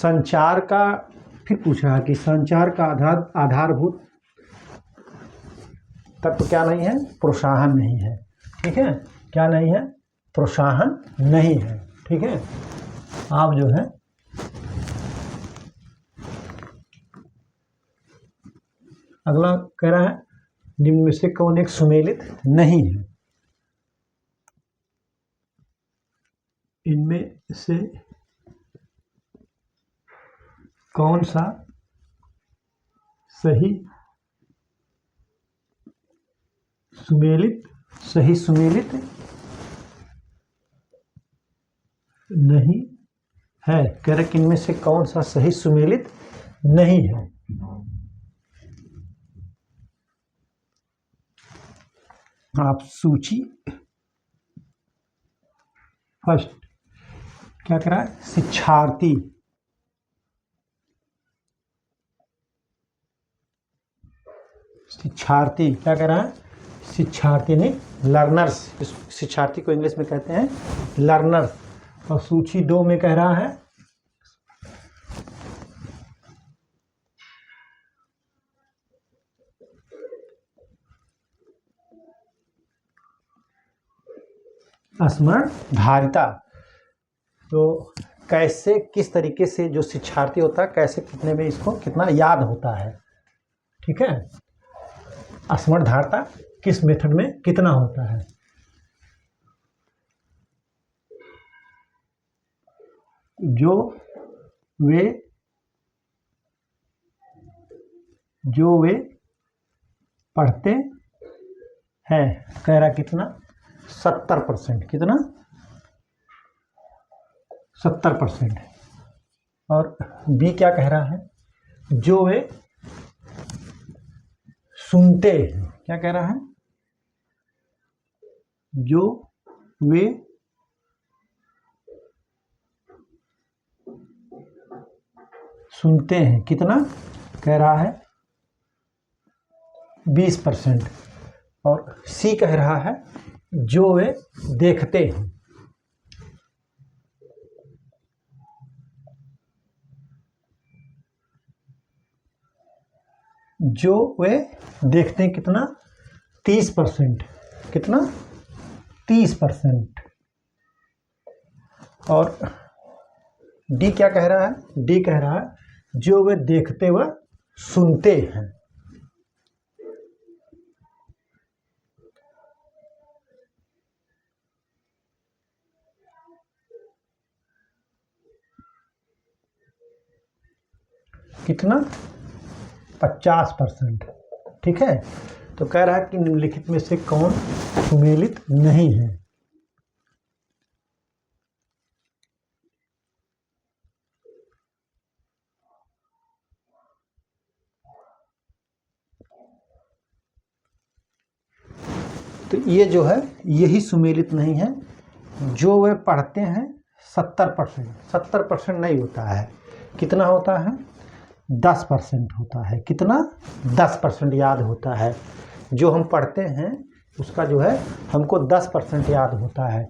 संचार का फिर पूछ रहा है कि संचार का आधारभूत तत्व क्या नहीं है? प्रोत्साहन नहीं है, ठीक है। क्या नहीं है? प्रोत्साहन नहीं है, ठीक है। आप जो है अगला कह रहा है निम्न में से कौन एक सुमेलित नहीं है? इनमें से कौन सा सही सुमेलित नहीं है? कह रहे कि इनमें से कौन सा सही सुमेलित नहीं है? आप सूची फर्स्ट क्या कह रहा है? शिक्षार्थी, क्या कह रहा है? शिक्षार्थी ने लर्नर्स, शिक्षार्थी को इंग्लिश में कहते हैं लर्नर्स। और सूची 2 में कह रहा है स्मरणधारिता। तो कैसे, किस तरीके से जो शिक्षार्थी होता है, कैसे कितने में इसको कितना याद होता है, ठीक है। स्मरणधारिता किस मेथड में कितना होता है? जो वे पढ़ते हैं, कह रहा कितना? 70%। कितना? 70%। और बी क्या कह रहा है? जो वे सुनते हैं। क्या कह रहा है? जो वे सुनते हैं, कितना? कह रहा है 20%। और सी कह रहा है जो वे देखते हैं। जो वे देखते हैं, कितना? 30%। कितना? 30%। और डी क्या कह रहा है? डी कह रहा है जो वे देखते व सुनते हैं। कितना? 50%, ठीक है। तो कह रहा है कि निम्नलिखित में से कौन सुमेलित नहीं है? तो ये जो है यही सुमेलित नहीं है। जो वे पढ़ते हैं 70% नहीं होता है। कितना होता है? 10% होता है। कितना? 10% याद होता है। जो हम पढ़ते हैं उसका जो है हमको 10% याद होता है।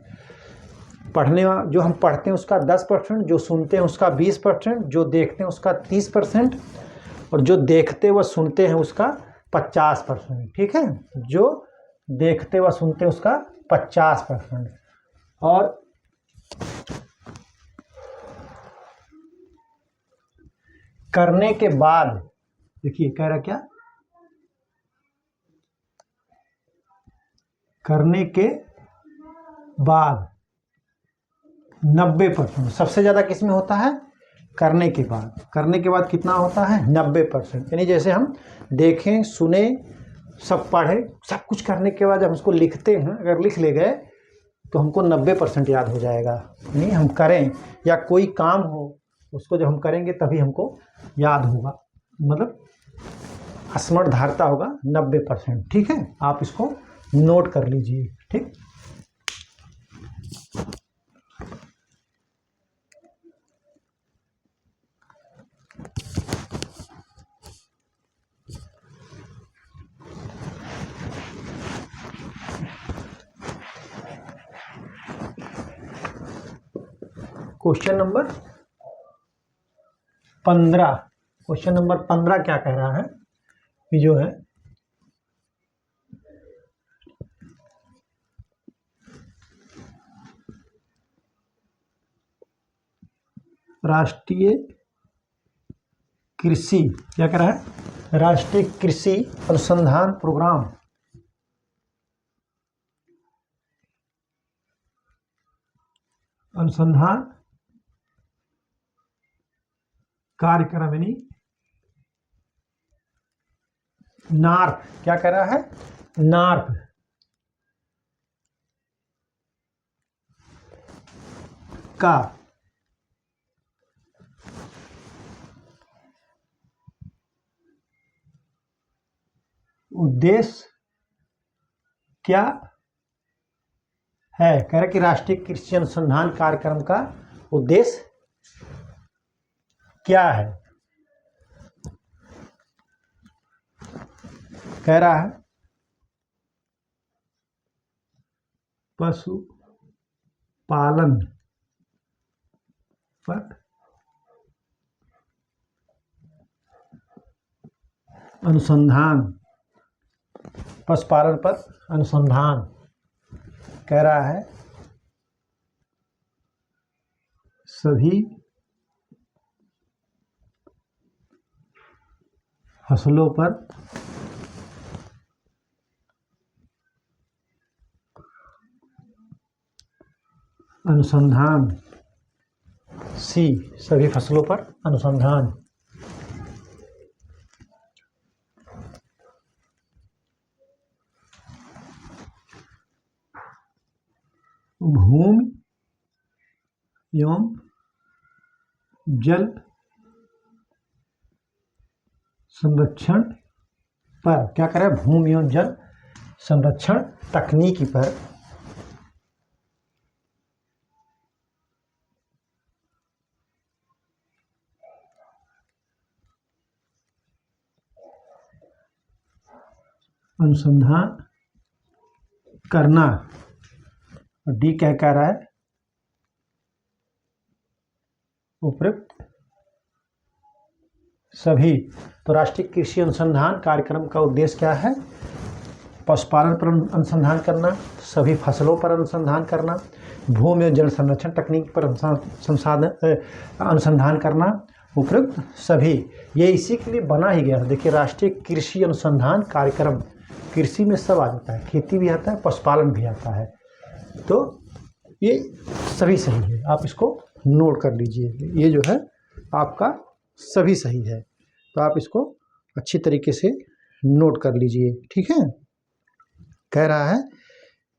जो हम पढ़ते हैं उसका 10%, जो सुनते हैं उसका 20%, जो देखते हैं उसका 30%, और जो देखते व सुनते हैं उसका 50%, ठीक है। जो देखते व सुनते उसका 50%। और करने के बाद, देखिए कह रहा क्या, करने के बाद 90%। सबसे ज़्यादा किस में होता है? करने के बाद। करने के बाद कितना होता है? 90%। यानी जैसे हम देखें, सुने, सब पढ़े, सब कुछ करने के बाद जब उसको लिखते हैं, अगर लिख ले गए तो हमको 90% याद हो जाएगा। नहीं, हम करें या कोई काम हो, उसको जब हम करेंगे तभी हमको याद होगा, मतलब स्मरण धारता होगा 90%। ठीक है, आप इसको नोट कर लीजिए। ठीक, क्वेश्चन नंबर 15। क्वेश्चन नंबर 15 क्या कह रहा है कि जो है राष्ट्रीय कृषि, क्या कह रहा है? राष्ट्रीय कृषि अनुसंधान प्रोग्राम अनुसंधान कार्यक्रम यानी नार्प, क्या कह रहा है? नार्प का उद्देश्य क्या है? कह रहा कि राष्ट्रीय कृषि अनुसंधान कार्यक्रम का उद्देश्य क्या है? कह रहा है पशु पालन पर अनुसंधान, पशुपालन पर अनुसंधान। कह रहा है सभी फसलों पर अनुसंधान, सी सभी फसलों पर अनुसंधान। भूमि एवं जल संरक्षण पर, क्या करें? भूमि एवं जल संरक्षण तकनीकी पर अनुसंधान करना। और डी क्या कह रहा है? उपयुक्त सभी। तो राष्ट्रीय कृषि अनुसंधान कार्यक्रम का उद्देश्य क्या है? पशुपालन पर अनुसंधान करना, सभी फसलों पर अनुसंधान करना, भूमि और जल संरक्षण तकनीक पर अनुसंधान करना, उपयुक्त सभी। ये इसी के लिए बना ही गया है। देखिए, राष्ट्रीय कृषि अनुसंधान कार्यक्रम, कृषि में सब आ जाता है, खेती भी आता है, पशुपालन भी आता है, तो ये सभी सही है। आप इसको नोट कर लीजिए, ये जो है आपका सभी सही है, तो आप इसको अच्छी तरीके से नोट कर लीजिए। ठीक है, कह रहा है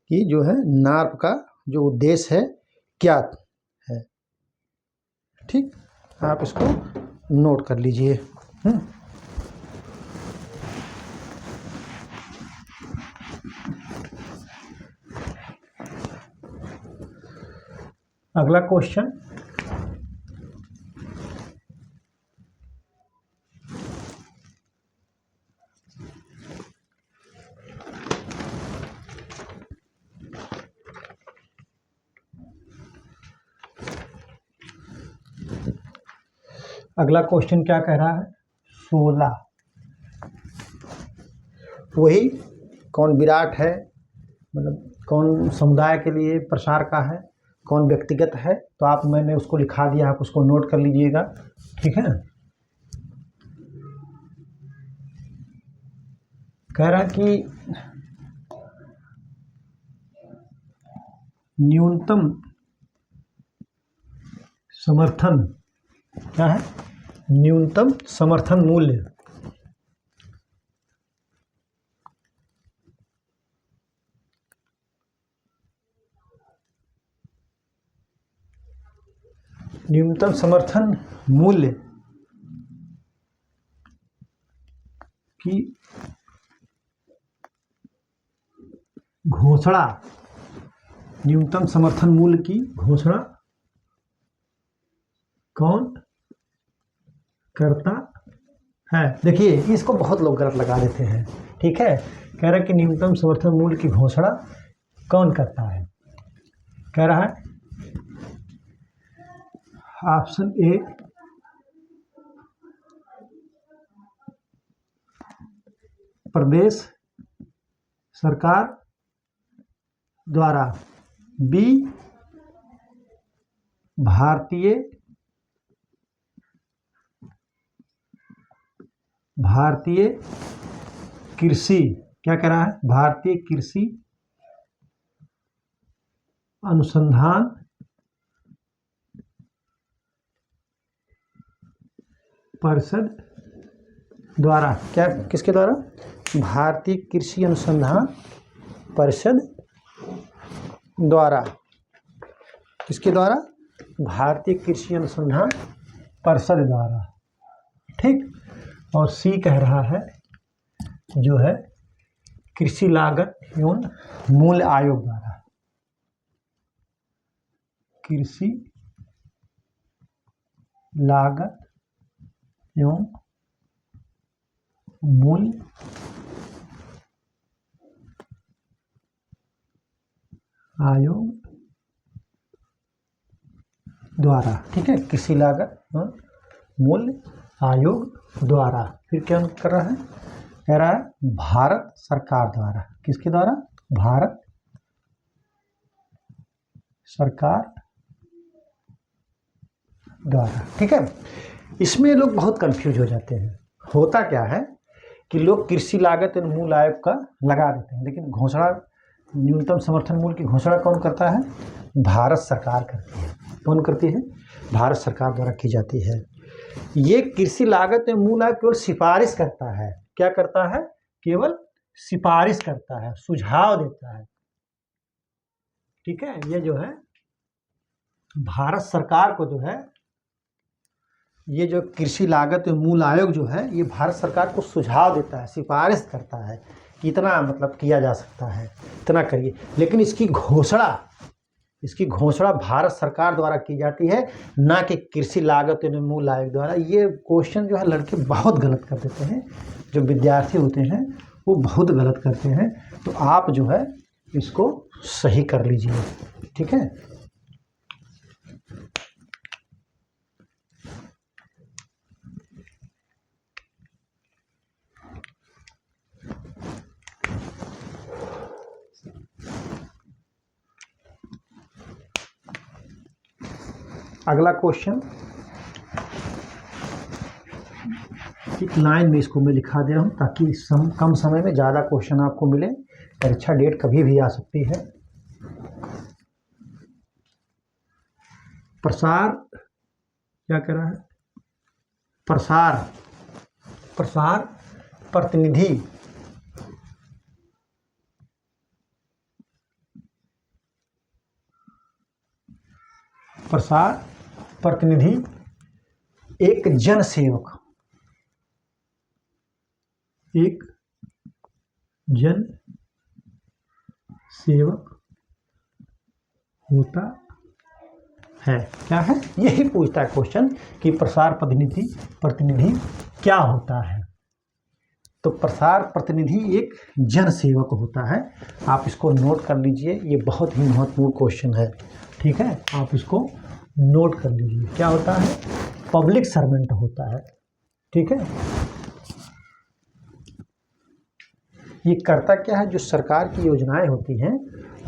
कि जो है नार्प का जो उद्देश्य है क्या है। ठीक, आप इसको नोट कर लीजिए। अगला क्वेश्चन, अगला क्वेश्चन क्या कह रहा है? 16। वही कौन? विराट है, मतलब कौन समुदाय के लिए प्रसार का है, कौन व्यक्तिगत है, तो आप मैंने उसको लिखा दिया, आप उसको नोट कर लीजिएगा, ठीक है। कह रहा कि न्यूनतम समर्थन क्या है, न्यूनतम समर्थन मूल्य न्यूनतम समर्थन मूल्य की घोषणा, न्यूनतम समर्थन मूल्य की घोषणा कौन करता है। देखिए इसको बहुत लोग गलत लगा देते हैं, ठीक है। कह रहा है कि न्यूनतम समर्थन मूल्य की घोषणा कौन करता है। कह रहा है ऑप्शन ए प्रदेश सरकार द्वारा, बी भारतीय कृषि, क्या कह रहा है, भारतीय कृषि अनुसंधान परिषद द्वारा, क्या किसके द्वारा, भारतीय कृषि अनुसंधान परिषद द्वारा, किसके द्वारा, भारतीय कृषि अनुसंधान परिषद द्वारा, ठीक। और सी कह रहा है जो है कृषि लागत एवं मूल्य आयोग द्वारा, कृषि लागत एवं मूल्य आयोग द्वारा, ठीक है, कृषि लागत एवं मूल्य आयोग द्वारा। फिर क्या कर रहा है, कह रहा है भारत सरकार द्वारा, किसके द्वारा, भारत सरकार द्वारा, ठीक है। इसमें लोग बहुत कंफ्यूज हो जाते हैं। होता क्या है कि लोग कृषि लागत एवं मूल्य आयोग का लगा देते हैं, लेकिन घोषणा न्यूनतम समर्थन मूल्य की घोषणा कौन करता है, भारत सरकार करती है। कौन करती है, भारत सरकार द्वारा की जाती है। ये कृषि लागत एवं मूल्य आयोग केवल सिफारिश करता है, क्या करता है, केवल सिफारिश करता है, सुझाव देता है, ठीक है। ये जो है भारत सरकार को जो है, ये जो कृषि लागत एवं मूल्य आयोग जो है, ये भारत सरकार को सुझाव देता है, सिफारिश करता है कि इतना मतलब किया जा सकता है, इतना करिए, लेकिन इसकी घोषणा भारत सरकार द्वारा की जाती है, ना कि कृषि लागत एवं मूल्य आयोग द्वारा। ये क्वेश्चन जो है लड़के बहुत गलत कर देते हैं, जो विद्यार्थी होते हैं वो बहुत गलत करते हैं, तो आप जो है इसको सही कर लीजिए, ठीक है। अगला क्वेश्चन एक लाइन में इसको मैं लिखा दे रहा हूँ ताकि कम समय में ज़्यादा क्वेश्चन आपको मिले। परीक्षा डेट कभी भी आ सकती है। प्रसार क्या कह रहा है, प्रसार प्रतिनिधि एक जन सेवक होता है। क्या है, यही पूछता है क्वेश्चन कि प्रसार प्रतिनिधि क्या होता है। तो प्रसार प्रतिनिधि एक जन सेवक होता है। आप इसको नोट कर लीजिए, ये बहुत ही महत्वपूर्ण क्वेश्चन है, ठीक है। आप इसको नोट कर लीजिए, क्या होता है, पब्लिक सर्वेंट होता है, ठीक है। ये करता क्या है, जो सरकार की योजनाएं होती हैं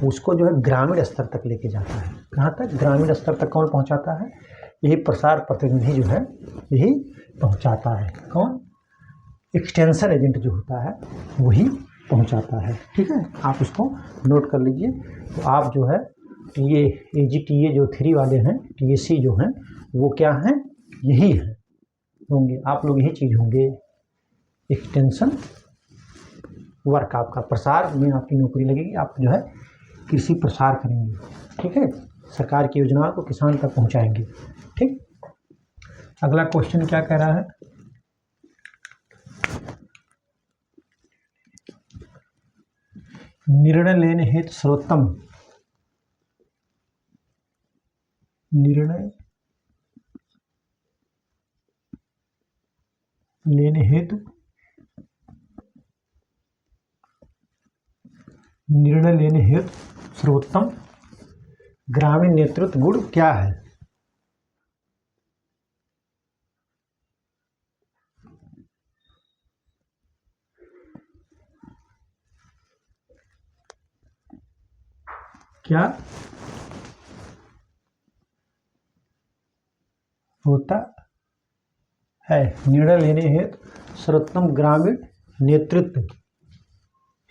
उसको जो है ग्रामीण स्तर तक लेके जाता है। कहाँ तक? ग्रामीण स्तर तक कौन पहुँचाता है? यही प्रसार प्रतिनिधि जो है यही पहुँचाता है। कौन? एक्सटेंशन एजेंट जो होता है वही पहुँचाता है। ठीक है, आप इसको नोट कर लीजिए। तो आप जो है ये AGTA जो 3 वाले हैं, TSC जो हैं वो क्या हैं? यही है होंगे, आप लोग यही चीज़ होंगे। एक्सटेंशन वर्क आपका, प्रसार में आपकी नौकरी लगेगी, आप जो है कृषि प्रसार करेंगे। ठीक है, सरकार की योजनाओं को किसान तक पहुंचाएंगे। ठीक, अगला क्वेश्चन क्या कह रहा है? निर्णय लेने हेतु सर्वोत्तम, निर्णय लेने हेतु, निर्णय लेने हेतु सर्वोत्तम ग्रामीण नेतृत्व गुण क्या है? क्या होता है? निर्णय लेने हेतु सर्वोत्तम ग्रामीण नेतृत्व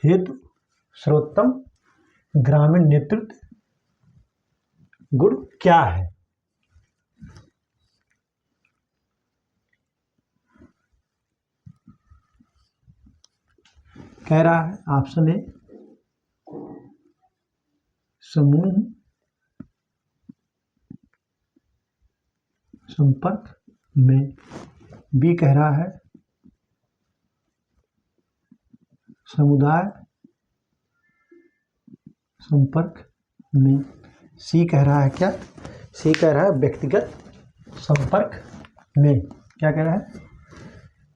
हेतु सर्वोत्तम ग्रामीण नेतृत्व गुण क्या है? कह रहा है ऑप्शन ए समूह संपर्क में, बी कह रहा है समुदाय संपर्क में, सी कह रहा है क्या? सी कह रहा है व्यक्तिगत संपर्क में। क्या कह रहा है?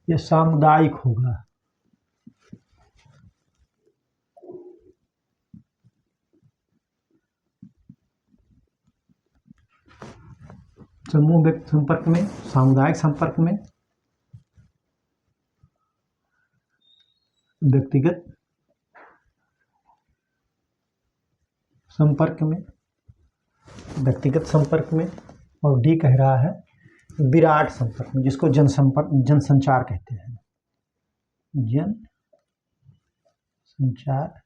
ये सामुदायिक होगा। समूह व्यक्ति संपर्क में, सामुदायिक संपर्क में, व्यक्तिगत संपर्क में, व्यक्तिगत संपर्क में, और डी कह रहा है विराट संपर्क में, जिसको जनसंपर्क, जनसंचार कहते हैं। जन संचार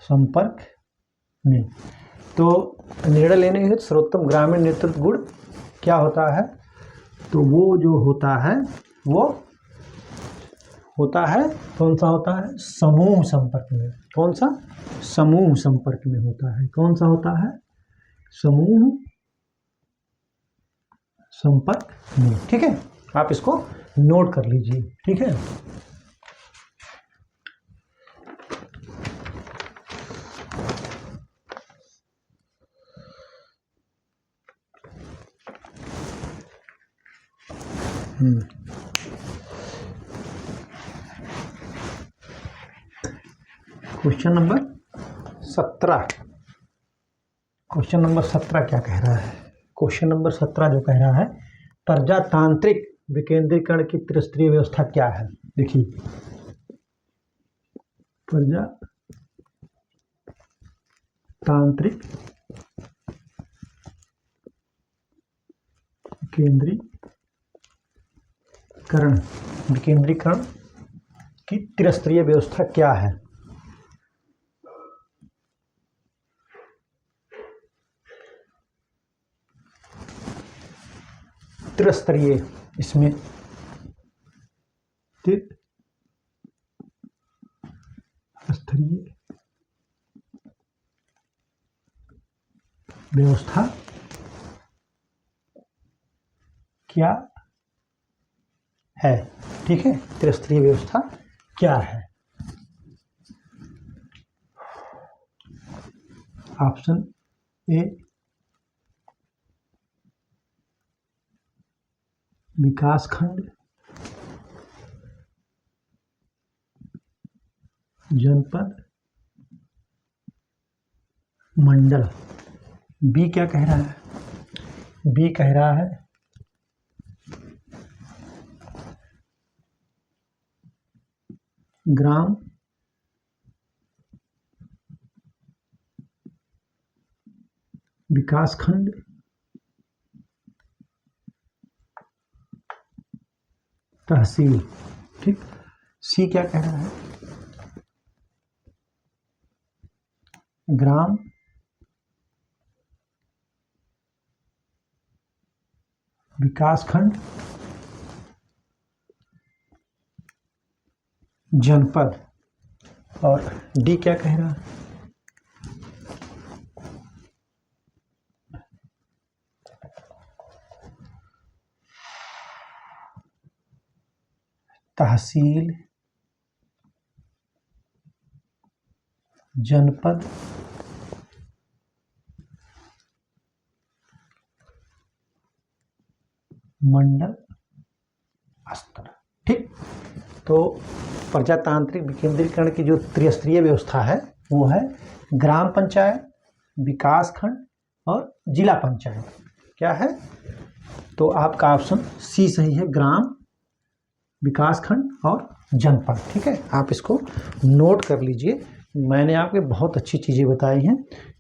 संपर्क में। तो निर्णय लेने हेतु सर्वोत्तम ग्रामीण नेतृत्व गुण क्या होता है? तो वो जो होता है वो होता है, कौन सा होता है? समूह संपर्क में। कौन सा? समूह संपर्क में होता है। कौन सा होता है? समूह संपर्क में। ठीक है, आप इसको नोट कर लीजिए। ठीक है, क्वेश्चन नंबर 17। क्वेश्चन नंबर 17 क्या कह रहा है? क्वेश्चन नंबर 17 जो कह रहा है प्रजातांत्रिक विकेंद्रीकरण की त्रिस्तरीय व्यवस्था क्या है? देखिए, प्रजातांत्रिक विकेंद्रीकरण की त्रिस्तरीय व्यवस्था क्या है? त्रिस्तरीय, इसमें त्रिस्तरीय व्यवस्था क्या है? ठीक है, त्रिस्तरीय व्यवस्था क्या है? ऑप्शन ए विकासखंड, जनपद, मंडल। बी क्या कह रहा है? बी कह रहा है ग्राम विकासखंड तहसील। ठीक, सी क्या कह रहा है? ग्राम विकासखंड जनपद। और डी क्या कह रहा है? तहसील जनपद मंडल स्तर। ठीक, तो प्रजातांत्रिक विकेंद्रीकरण की जो त्रिस्तरीय व्यवस्था है वो है ग्राम पंचायत, विकास खंड और जिला पंचायत। क्या है? तो आपका ऑप्शन सी सही है, ग्राम विकास खंड और जनपद। ठीक है, आप इसको नोट कर लीजिए। मैंने आपके बहुत अच्छी चीज़ें बताई हैं।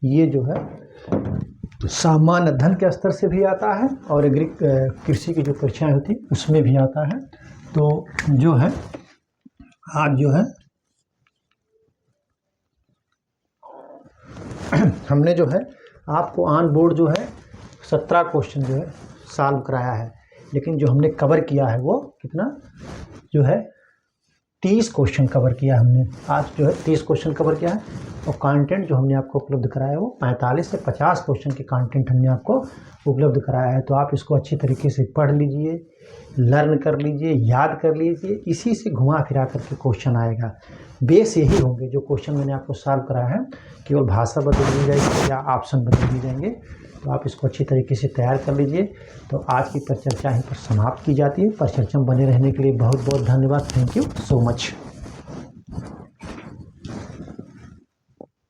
ये जो है सामान्य अध्ययन के स्तर से भी आता है और कृषि की जो परीक्षाएं होती है उसमें भी आता है। तो जो है आज जो है हमने जो है आपको ऑन बोर्ड जो है 17 क्वेश्चन जो है सॉल्व कराया है, लेकिन जो हमने कवर किया है वो कितना जो है 30 क्वेश्चन कवर किया हमने। आज जो है 30 क्वेश्चन कवर किया है और कंटेंट जो हमने आपको उपलब्ध कराया है वो 45 से 50 क्वेश्चन के कंटेंट हमने आपको उपलब्ध कराया है। तो आप इसको अच्छी तरीके से पढ़ लीजिए, लर्न कर लीजिए, याद कर लीजिए। इसी से घुमा फिरा करके क्वेश्चन आएगा। बेस यही होंगे जो क्वेश्चन मैंने आपको सॉल्व कराया है, केवल भाषा बदल दी जाएगी या ऑप्शन बदल दिए जाएंगे। तो आप इसको अच्छी तरीके से तैयार कर लीजिए। तो आज की परिचर्चा यहीं पर समाप्त की जाती है। परिचर्चा में बने रहने के लिए बहुत बहुत धन्यवाद। Thank you so much.